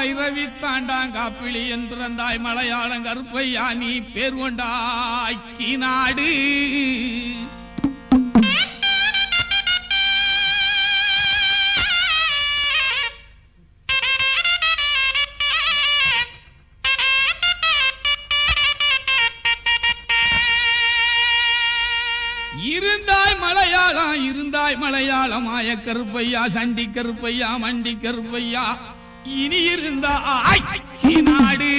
வைரவி தாண்டாங்காப்பிளி என்றாய் மலையாளம் கருப்பையா நீ பேர் கொண்டாக்கி நாடு இருந்தாய் மலையாளம் ஆய கருப்பையா சண்டி கருப்பையா மண்டி கருப்பையா இனி இருந்தாய் நாடு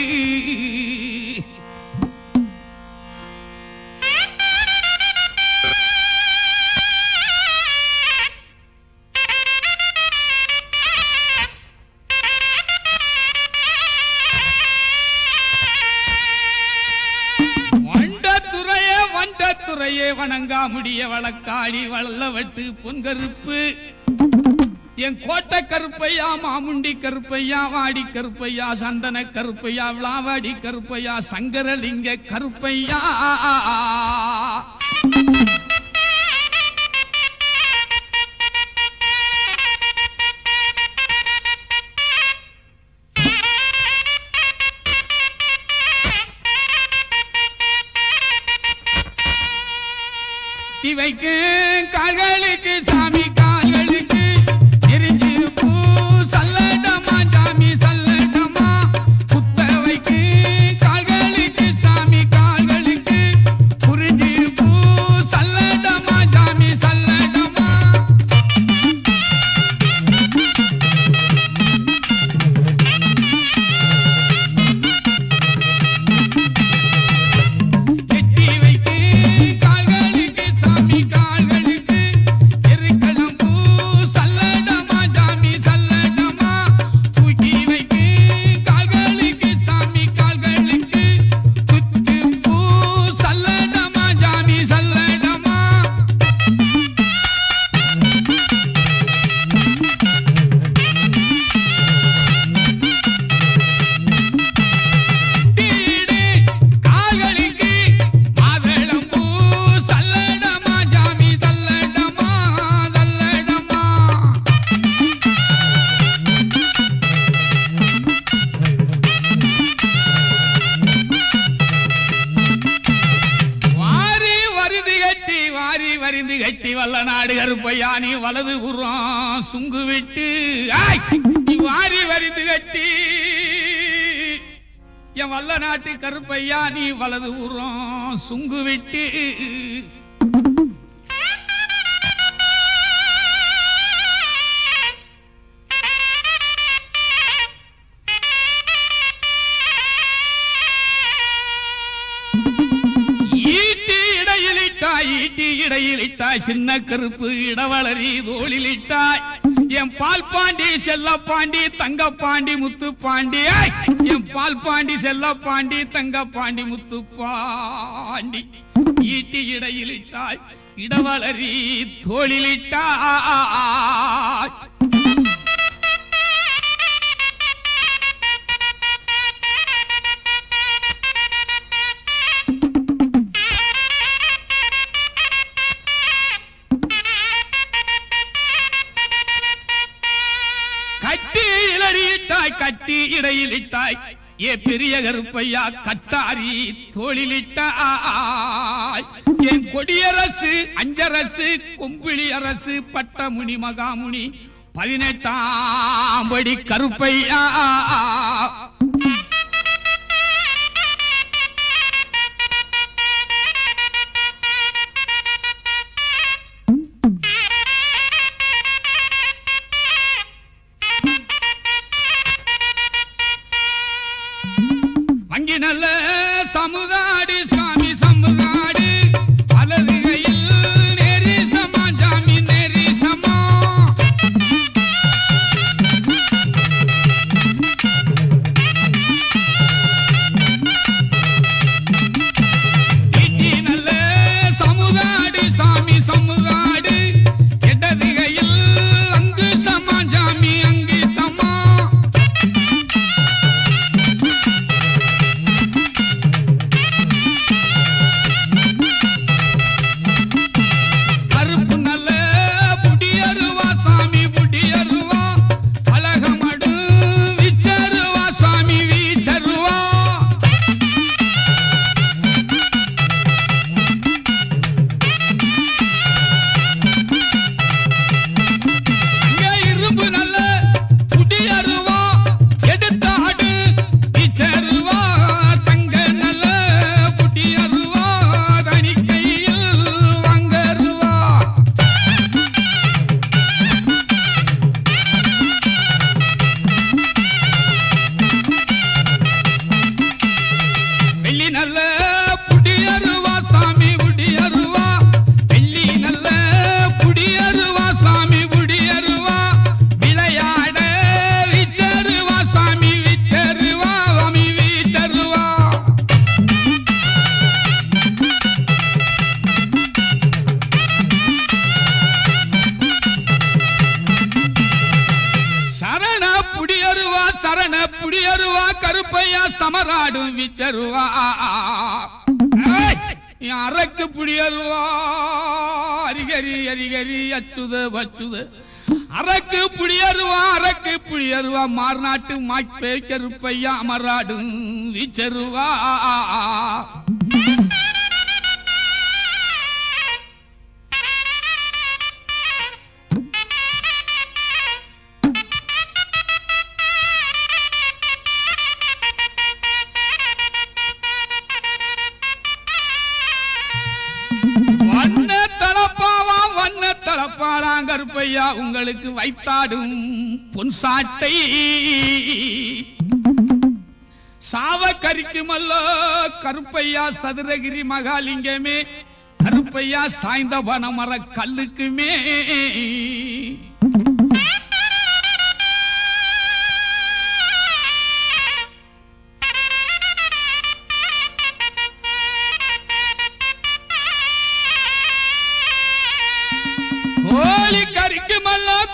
துறையே வணங்கா முடிய வழக்காளி வல்லவட்டு பொன்கருப்பு என் கோட்டை கருப்பையா மாமுண்டி கருப்பையா வாடி கருப்பையா சந்தன கருப்பையா விளாவாடி கருப்பையா சங்கரலிங்க கருப்பையா வைக்கு கால்களுக்கு சாமி கால்களுக்கு எரிஞ்சு பூ சல்லடமா சாமி சல்லடமா குத்த வைக்கு கால்களுக்கு சாமி கால்களுக்கு புரிஞ்சு பூ சல்லடமா சாமி சல்லடமா கருப்பையா நீ வலது புறம் சுங்கு விட்டு நீ வாரி வரிந்து கட்டி என் வல்ல நாட்டு கருப்பையா நீ வலது புறம் சுங்கு விட்டு ஈட்டி இடையிலிட்டாய் சின்ன கருப்பு இடவளரி தோளிலிட்டாய் என் பால் பாண்டி செல்ல பாண்டி தங்க பாண்டி முத்து பாண்டி என் பால் பாண்டி செல்ல பாண்டி தங்க பாண்டி முத்து பாண்டி ஈட்டி இடையிலிட்டாய் இடவளரி தோளிலிட்டாய் கட்டி இடையிலிட்டாய் ஏ பெரிய கருப்பையா கட்டாரி தோளிலிட்டாய் என் கொடியரசு அஞ்சரசு கொம்பிளி அரசு பட்டமுனி மகாமுனி 18ஆம் படி கருப்பையா நல்ல சமுதாடி சுவாமி சமுதாடி அலதுகையில் நெரிசமா ஜாமி நெரிசமா இட்டி நல்ல சமுதாடி சாமி சமுதாடி இடதுகையில் அங்கு சமா ஜாமி அங்கு சமா சமராடும் விச்சருவா அரக்கு புடியருவா அரிகரி அரிகரி அச்சுத வச்சுத அரக்கு புடியருவா மார்நாட்டு மாய்ப்பே கருப்பையா அமராடும் விச்சருவா கருப்பையா உங்களுக்கு வைத்தாடும் பொன்சாட்டை சாவ கரிக்குமல்லோ கருப்பையா சதுரகிரி மகாலிங்கமே கருப்பையா சாய்ந்த வனமர கல்லுக்குமே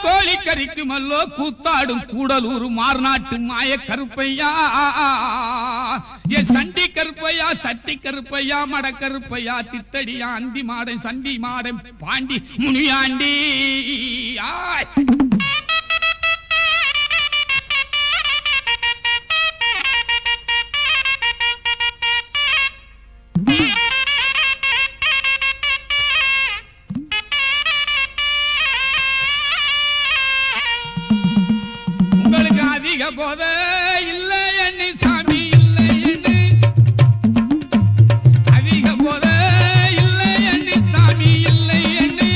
கோழி கறிக்குமல்லோ கூத்தாடும் கூடலூர் மார்நாட்டு மாய கருப்பையா என் சண்டி கருப்பையா சட்டி கருப்பையா மட கருப்பையா தித்தடியா அந்தி மாடன் சண்டி மாடன் பாண்டி முனியாண்டி போத இல்லை எண்ணி சாமி இல்லை எண்ணி அதிக போத இல்லை எண்ணி சாமி இல்லை எண்ணி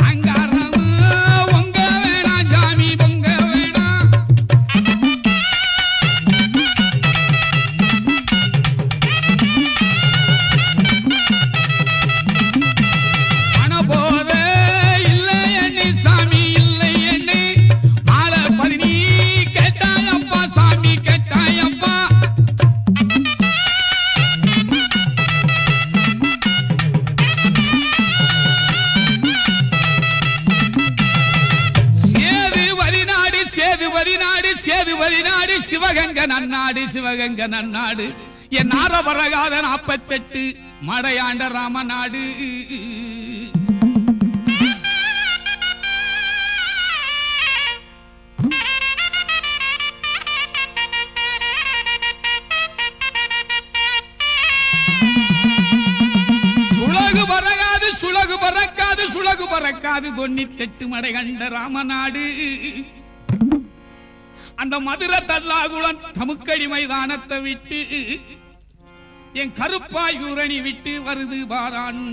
அங்காரம் உங்க வேணாம் சாமி பொங்க வேணாம் பண போத இல்லை எண்ணி சாமி இல்லை எண்ணி மாலை பதினி சேதுவரிநாடு சிவகங்க நன்னாடு என் நாரபரகாத 48 மடையாண்ட ராமநாடு சுழகு பறக்காது 98 மடைகண்ட ராமநாடு அந்த மதுரை தல்லாகுளம் தமுக்கடி மைதானத்தை விட்டு என் கருப்பாயூரணி விட்டு வருது பாரான்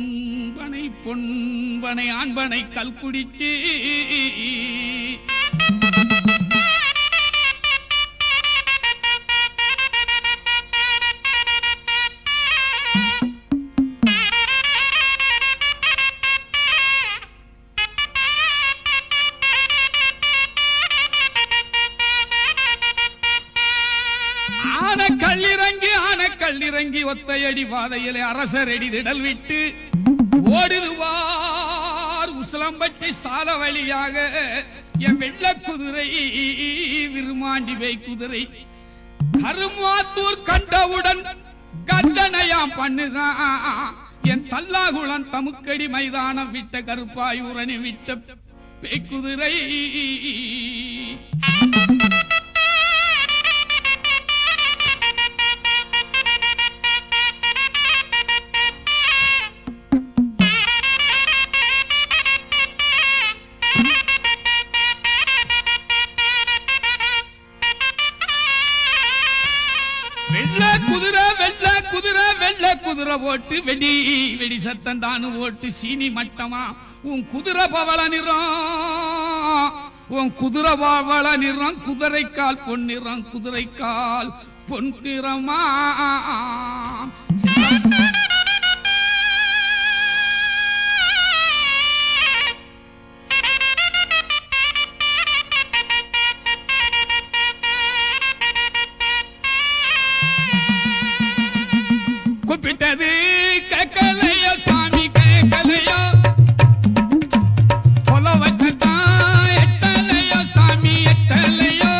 பனை பொன்பனை ஆண்பனை கல்குடிச்சு கல்லிறங்கி ஒத்தையடி பாதையிலே அரசரடி திடல் விட்டு ஓடுதுவார் உசலம்பட்டி சால வழியாக என் வெள்ள குதிரை விருமாண்டி வை குதிரை கருமாத்தூர் கண்டவுடன் கர்ஜனையாம் பண்ணுதான் என் தல்லாகுளம் தமுக்கடி மைதானம் விட்ட கருப்பாயூரணி விட்ட பேக்குதிரை குதிரை ஓட்டு வெடி வெடி சத்தம் தானு ஓட்டு சீனி மட்டமா உன் குதிரை பவள நிறம் குதிரைக்கால் பொன்னிறம் குதிரைக்கால் பொன்னிறமா கூப்பிட்டது கேட்கலையோ சாமி கேட்கலையோ கொல வச்சதான் எட்டலையோ சாமி எட்டலையோ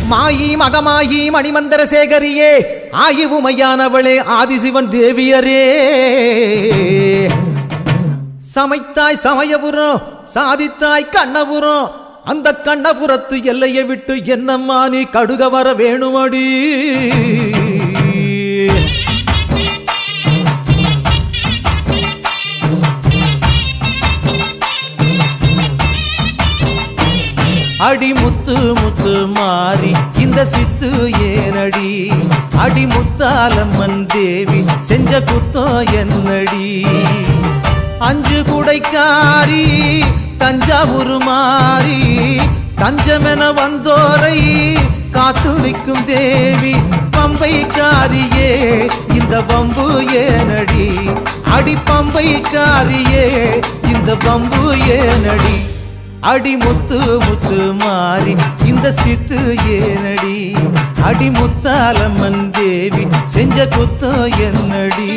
மாயி மகமாயி மணிமந்திர சேகரியே ஆயுவுமையானவளே ஆதிசிவன் தேவியரே சமைத்தாய் சமயபுரம் சாதித்தாய் கண்ணபுரம் அந்த கண்ணபுரத்து எல்லையை விட்டு என்னம்மா நீ கடுக வர வேணுமடி அடி முத்து முத்து மாறி இந்த சித்து ஏனடி அடி முத்தாலம்மன் தேவி செஞ்ச குத்தம் என்னடி அஞ்சு குடைக்காரி தஞ்சாவூர் மாறி தஞ்சமென வந்தோரை காத்து நிற்கும் தேவி பம்பைக்காரியே இந்த பம்பு ஏனடி அடி பம்பைக்காரியே இந்த பம்பு ஏனடி அடி முத்து முத்து மாறி இந்த சித்து ஏனடி அடி முத்தாலம்மன் தேவி செஞ்ச குத்தம் என்னடி